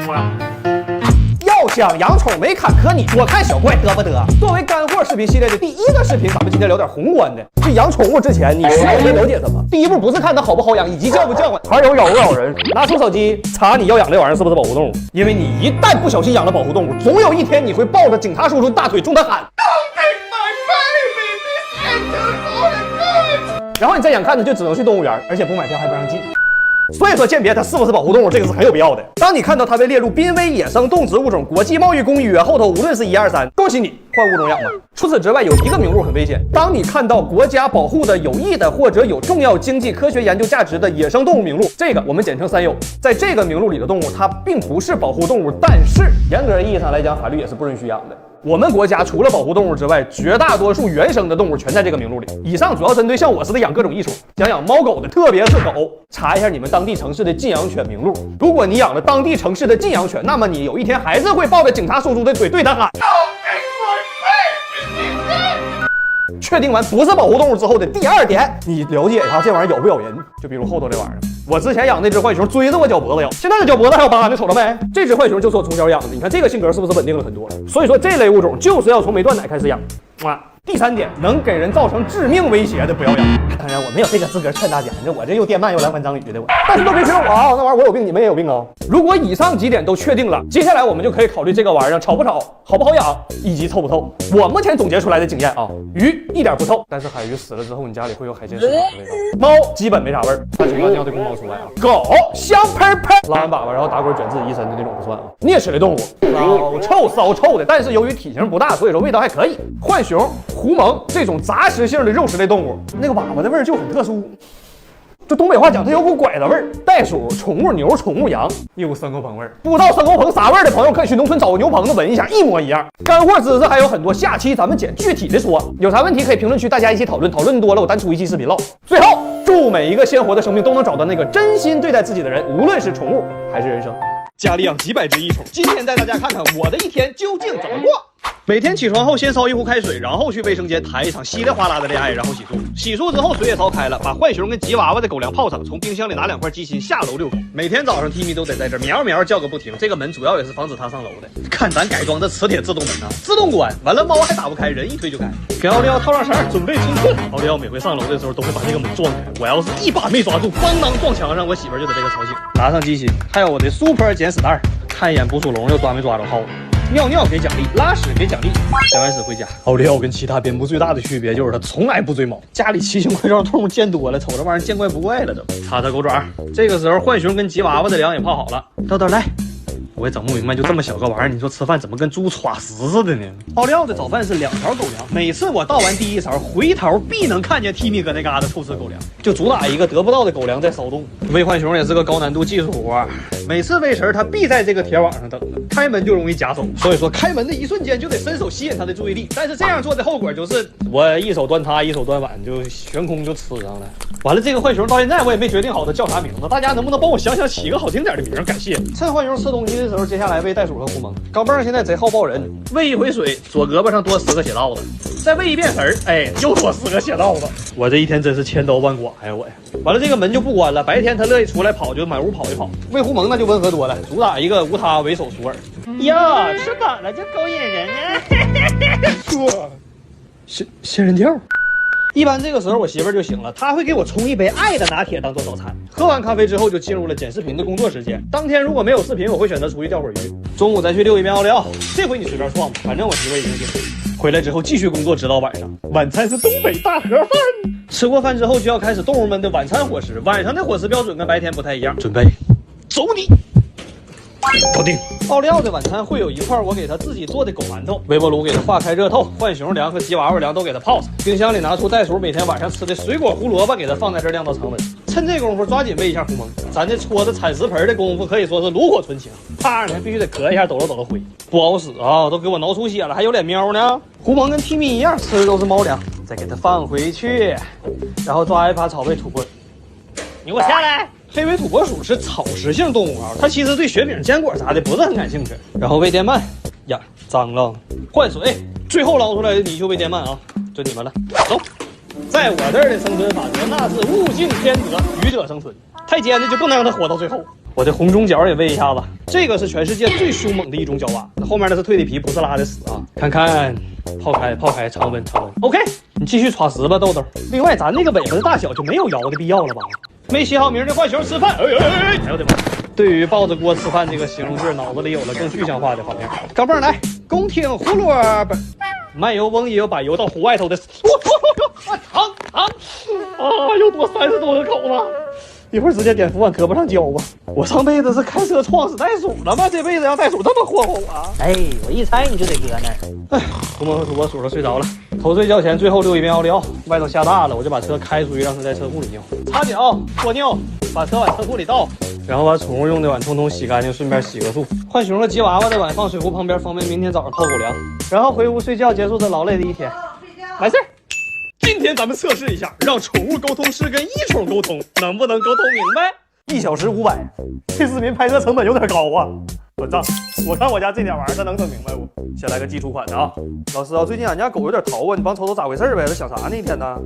要想养宠没坎坷，你多看小怪得不得？作为干货视频系列的第一个视频，咱们今天聊点宏观的。去养宠物之前，你需要先了解什么？第一步不是看它好不好养，以及叫不叫唤，还有咬不咬人。拿出手机查你要养这玩意儿是不是保护动物，因为你一旦不小心养了保护动物，总有一天你会抱着警察叔叔大腿冲他喊。然后你再想看呢，就只能去动物园，而且不买票还不让进。所以说，鉴别它是不是保护动物，这个是很有必要的。当你看到它被列入濒危野生动植物种国际贸易公约后头，无论是1、2、3，恭喜你换物种养了。除此之外，有一个名录很危险。当你看到国家保护的有益的或者有重要经济科学研究价值的野生动物名录，这个我们简称3有。在这个名录里的动物，它并不是保护动物，但是严格意义上来讲，法律也是不允许养的。我们国家除了保护动物之外，绝大多数原生的动物全在这个名录里。以上主要针对像我似的养各种异宠，想养猫狗的，特别是狗，查一下你们当地城市的禁养犬名录。如果你养了当地城市的禁养犬，那么你有一天还是会抱着警察叔叔的腿对他喊。确定完不是保护动物之后的第2点，你了解一下这玩意儿咬不咬人。就比如后头这玩意儿，我之前养那只浣熊追着我脚脖子咬，现在这脚脖子还有疤，你瞅着没？这只浣熊就是我从小养的，你看这个性格是不是稳定了很多？所以说这类物种就是要从没断奶开始养。第3点，能给人造成致命威胁的不要养。当然我没有这个资格劝大家，我这又电鳗又来文章语的我，但是都别劝我啊，那玩意儿我有病，你们也有病啊。如果以上几点都确定了，接下来我们就可以考虑这个玩意儿吵不吵，好不好养，以及臭不臭。我目前总结出来的经验啊，鱼一点不臭，但是海鱼死了之后，你家里会有海鲜屎的味道。猫基本没啥味儿，看情况要对公猫除外啊。狗香喷喷，拉完粑粑然后打滚卷自己一身的那种不算啊。啮齿类动物骚臭的，但是由于体型不大，所以说味道还可以。浣熊、狐獴这种杂食性的肉食类动物，那个粑粑的味儿就很特殊。就东北话讲，它有股拐子味儿。袋鼠、宠物牛、宠物羊有生沟棚味儿。不知道生沟棚啥味儿的朋友，可以去农村找个牛棚子闻一下，一模一样。干货知识还有很多，下期咱们捡具体的说。有啥问题可以评论区大家一起讨论，讨论多了我单出一期视频喽。最后，祝每一个鲜活的生命都能找到那个真心对待自己的人，无论是宠物还是人生。家里养几百只异宠，今天带大家看看我的一天究竟怎么过。每天起床后先烧一壶开水，然后去卫生间谈一场稀里哗啦的恋爱，然后洗漱。洗漱之后水也烧开了，把浣熊跟吉娃娃的狗粮泡上，从冰箱里拿2块鸡心下楼遛狗。每天早上 Timmy 都得在这喵喵叫个不停，这个门主要也是防止它上楼的。看咱改装的磁铁自动门啊，自动关，完了猫还打不开，人一推就开。给奥利奥套上绳，准备冲刺。奥利奥每回上楼的时候都会把这个门撞开，我要是一把没抓住，咣当撞墙上，我媳妇就得被他吵醒。拿上鸡心，还有我的 Super 捡屎袋，看一眼捕鼠笼又抓没抓着耗子。尿尿给奖励，拉屎给奖励。捡完屎回家。奥利奥跟其他蝙蝠最大的区别就是他从来不追毛。家里奇形怪状动物见多了，瞅这玩意儿见怪不怪了都。擦擦狗爪。这个时候浣熊跟吉娃娃的粮也泡好了。豆豆来。我也整不明白，就这么小个玩意儿，你说吃饭怎么跟猪歘食似的呢？奥利奥的早饭是2条狗粮，每次我倒完第一勺，回头必能看见 Timmy 搁那嘎达偷吃狗粮，就主打一个得不到的狗粮在骚动。喂浣熊也是个高难度技术活，每次喂食他必在这个铁网上等着，开门就容易夹手，所以说开门的一瞬间就得伸手吸引他的注意力。但是这样做的后果就是我一手端它，一手端碗，就悬空就吃上了。完了，这个浣熊到现在我也没决定好它叫啥名字，大家能不能帮我想想起个好听点的名？感谢。趁浣熊吃东西的时候，接下来喂袋鼠和狐獴。钢镚现在贼好抱人，喂一回水，左胳膊上多10个血道子，再喂一遍食儿，哎，又多10个血道子。我这一天真是千刀万剐呀我呀！完了，这个门就不关了，白天他乐意出来跑，就满屋跑一跑。喂狐獴那就温和多了，主打一个无他为首鼠耳。哟，吃饱了就勾引人啊！仙人跳。一般这个时候我媳妇儿就醒了，她会给我冲一杯爱的拿铁当做早餐。喝完咖啡之后就进入了剪视频的工作时间。当天如果没有视频，我会选择出去钓会儿鱼。中午再去遛一遍奥利奥，这回你随便创吧，反正我媳妇儿已经醒了。回来之后继续工作，直到晚上。晚餐是东北大盒饭。吃过饭之后就要开始动物们的晚餐伙食。晚上的伙食标准跟白天不太一样。准备，走你！搞定。奥利奥的晚餐会有一块我给他自己做的狗馒头，微波炉给他化开热透，浣熊粮和吉娃娃粮都给他泡上，冰箱里拿出袋鼠每天晚上吃的水果胡萝卜给他放在这儿晾到常温。趁这功夫抓紧喂一下狐獴，咱这戳着铲食盆的功夫可以说是炉火纯青。啪，你还必须得咳一下，抖了灰，不好使啊，都给我挠出血了，还有脸喵呢。狐獴跟 Timmy 一样，吃的都是猫粮，再给它放回去，然后抓一把草喂土拨。你给我下来！黑尾土拨鼠是草食性动物啊，它其实对雪饼、坚果啥的不是很感兴趣。然后喂电鳗，呀，脏了，换水，最后捞出来的泥鳅喂电鳗啊，就你们了，走。在我这儿的生存法则那是物竞天择，愚者生存，太尖的就不能让它活到最后。我这红中脚也喂一下子，这个是全世界最凶猛的一种角蛙，那后面那是蜕的皮，不是拉的屎啊。看看，泡开，常温。OK， 你继续抓食吧，豆豆。另外，咱那个尾巴的大小就没有摇的必要了吧？没起好名的浣熊吃饭，哎呦我的妈！对于抱着锅吃饭这个形容句，脑子里有了更具象化的画面。钢镚来，宫廷胡萝卜，卖油翁也有把油到湖外头的。疼啊！又多30多个口子。一会儿直接点福碗胳膊上浇吧。我上辈子是开车撞死袋鼠了吗？这辈子让袋鼠这么霍霍我啊！哎，我一猜你就得搁那儿。哎，胡蒙和主播数着睡着了。头睡觉前最后溜一遍奥利奥。外头下大了，我就把车开出去，让它在车库里尿。擦脚、脱尿，把车往车库里倒，然后把宠物用的碗通通洗干净，顺便洗个漱。浣熊和吉娃娃的碗放水壶旁边，方便明天早上泡狗粮。然后回屋睡觉，结束这劳累的一天。完事儿。今天咱们测试一下，让宠物沟通师跟异宠沟通，能不能沟通明白？1小时500，这视频拍摄成本有点高啊。转账，我看我家这点玩意儿，它能整明白不？先来个基础款的啊。老师啊，最近俺家狗有点淘啊，你帮瞅瞅咋回事呗？它想啥呢？一天呢？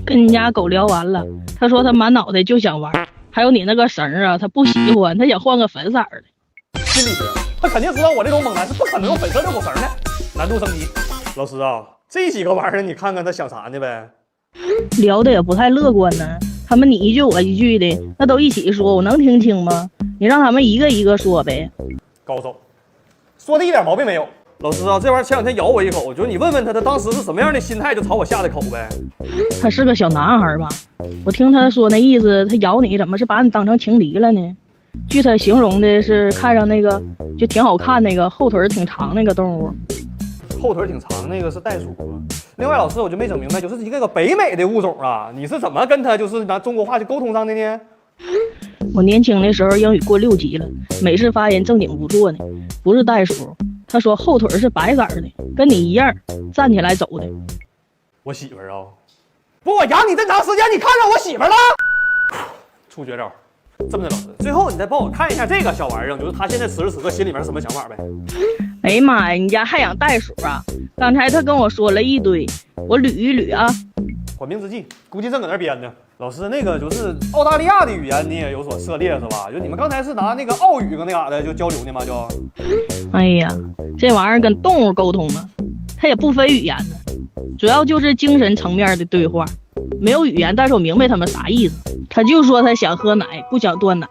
跟你家狗聊完了，他说他满脑袋就想玩，还有你那个绳啊，他不喜欢，他想换个粉色的。心理学，他肯定知道我这种猛男是不可能用粉色遛狗绳的，难度升级。老师啊。这几个玩意儿，你看看他想啥呢呗？聊的也不太乐观呢。他们你一句我一句的，那都一起说，我能听清吗？你让他们一个一个说呗。高手，说的一点毛病没有。老师啊，这玩意儿前2天咬我一口，就是你问问他，他当时是什么样的心态，就朝我下的口呗。他是个小男孩吧？我听他说那意思，他咬你怎么是把你当成情敌了呢？据他形容的是看上那个就挺好看那个后腿挺长那个动物。后腿挺长那个是袋鼠。另外，老师我就没整明白，就是一个北美的物种啊，你是怎么跟他就是拿中国话去沟通上的呢？我年轻的时候英语过6级了，美式发音正经不错呢。不是袋鼠，他说后腿是白色的，跟你一样站起来走的。我媳妇儿啊，不，我养你这么长时间，你看上我媳妇儿了？出绝招。这么的，老师，最后你再帮我看一下这个小玩意儿，就是他现在此时此刻心里面什么想法呗？哎呀妈呀，你家还养袋鼠啊？刚才他跟我说了一堆，我捋一捋啊。缓兵之计，估计正搁那编呢。老师，那个就是澳大利亚的语言你也有所涉猎是吧？就你们刚才是拿那个澳语跟那嘎的就交流呢吗？就？哎呀，这玩意儿跟动物沟通嘛，它也不分语言呢，主要就是精神层面的对话。没有语言，但是我明白他们啥意思。他就说他想喝奶，不想断奶，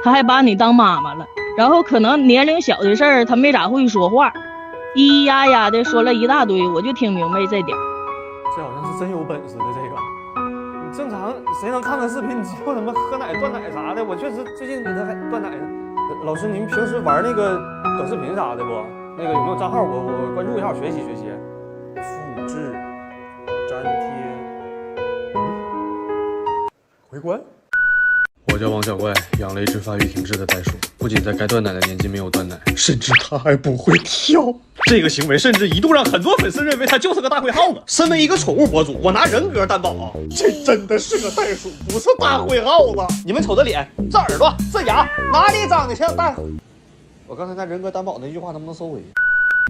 他还把你当妈妈了。然后可能年龄小的事儿，他没咋会说话，咿咿呀呀的说了一大堆，我就听明白这点。这好像是真有本事的这个。你正常谁能看看视频，你就什么喝奶断奶啥的？我确实最近给他还断奶呢。老师，您平时玩那个短视频啥的不？那个有没有账号？我关注一下，我学习学习。复制，粘贴。回关。我叫王小怪，养了一只发育停滞的袋鼠，不仅在该断奶的年纪没有断奶，甚至它还不会跳。这个行为甚至一度让很多粉丝认为它就是个大灰耗子。身为一个宠物博主，我拿人格担保啊，这真的是个袋鼠，不是大灰耗子。你们瞅这脸，这耳朵，这牙，哪里长得像大？我刚才那人格担保那句话能不能收回？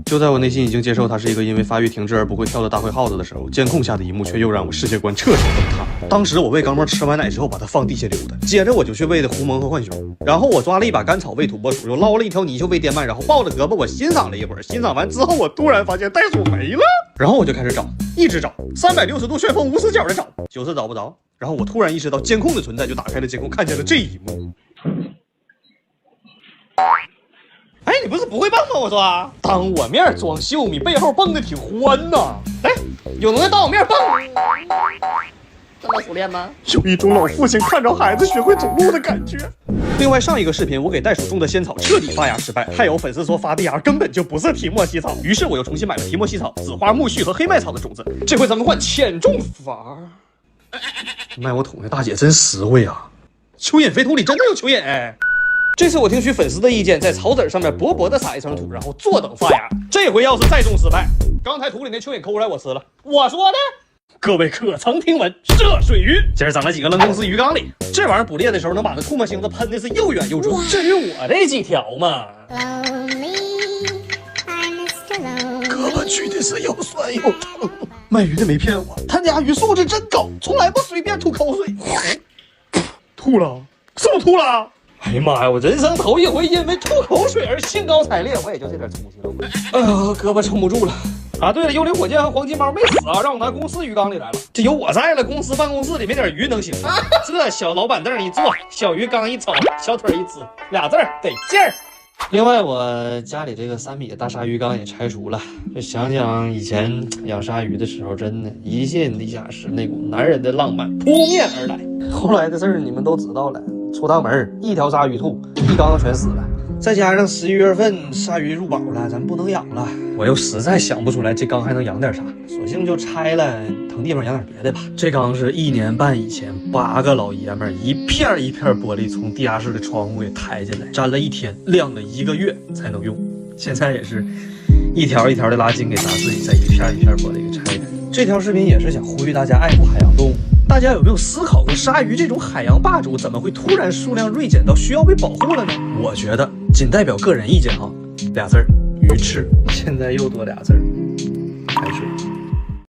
就在我内心已经接受它是一个因为发育停滞而不会跳的大灰耗子的时候，监控下的一幕却又让我世界观彻底崩塌。当时我喂钢镚吃完奶之后，把它放地下溜达，接着我就去喂的狐獴和浣熊，然后我抓了一把干草喂土拨鼠，又捞了一条泥鳅喂电鳗，然后抱着胳膊我欣赏了一会儿，欣赏完之后我突然发现袋鼠没了，然后我就开始找，一直找，360度旋风无死角的找，就是找不着。然后我突然意识到监控的存在，就打开了监控，看见了这一幕。哎，你不是不会蹦吗？我说，当我面装秀，你背后蹦的挺欢呐。来，有能耐当我面蹦。这么熟练吗？有一种老父亲看着孩子学会走路的感觉。另外，上一个视频我给袋鼠种的仙草彻底发芽失败，还有粉丝说发的芽根本就不是提莫西草，于是我又重新买了提莫西草、紫花苜蓿和黑麦草的种子。这回咱们换浅种法。卖我桶的大姐真实惠啊！蚯蚓肥土里真的有蚯蚓哎。这次我听取粉丝的意见，在草籽上面薄薄的撒一层土，然后坐等发芽。这回要是再种失败，刚才土里那蚯蚓抠出来我吃了。我说的，各位可曾听闻涉水鱼？今儿整了几个扔公司鱼缸里，这玩意儿捕猎的时候能把那唾沫星子喷的是又远又准。至于我这几条嘛，胳膊举的是又酸又疼。卖鱼的没骗我，他家鱼素质真高，从来不随便吐口水。吐了，是不是吐了？哎呀妈呀！我人生头一回因为吐口水而兴高采烈，我也就这点出息了。哎呀，胳膊撑不住了。啊，对了，幽灵火箭和黄金猫没死啊，让我拿公司鱼缸里来了。这有我在了，公司办公室里没点鱼能行吗？这小老板凳一坐，小鱼缸一抽，小腿一支，俩字儿得劲儿。另外，我家里这个3米的大鲨鱼缸也拆除了。就想想以前养鲨鱼的时候，真的，一进地下室那股男人的浪漫扑面而来。后来的事儿你们都知道了，出趟门一条鲨鱼吐，一缸全死了。再加上11月份鲨鱼入宝了，咱不能养了。我又实在想不出来这缸还能养点啥，索性就拆了，腾地方养点别的吧。这缸是1年半以前8个老爷们儿一片一片玻璃从地下室的窗户给抬进来，粘了1天，晾了1个月才能用。现在也是一条一条的拉筋给砸碎，再一片一片玻璃给拆开。这条视频也是想呼吁大家爱护海洋动物。大家有没有思考过，鲨鱼这种海洋霸主怎么会突然数量锐减到需要被保护了呢？我觉得仅代表个人意见哈，俩字儿：鱼翅。现在又多俩字儿：海水。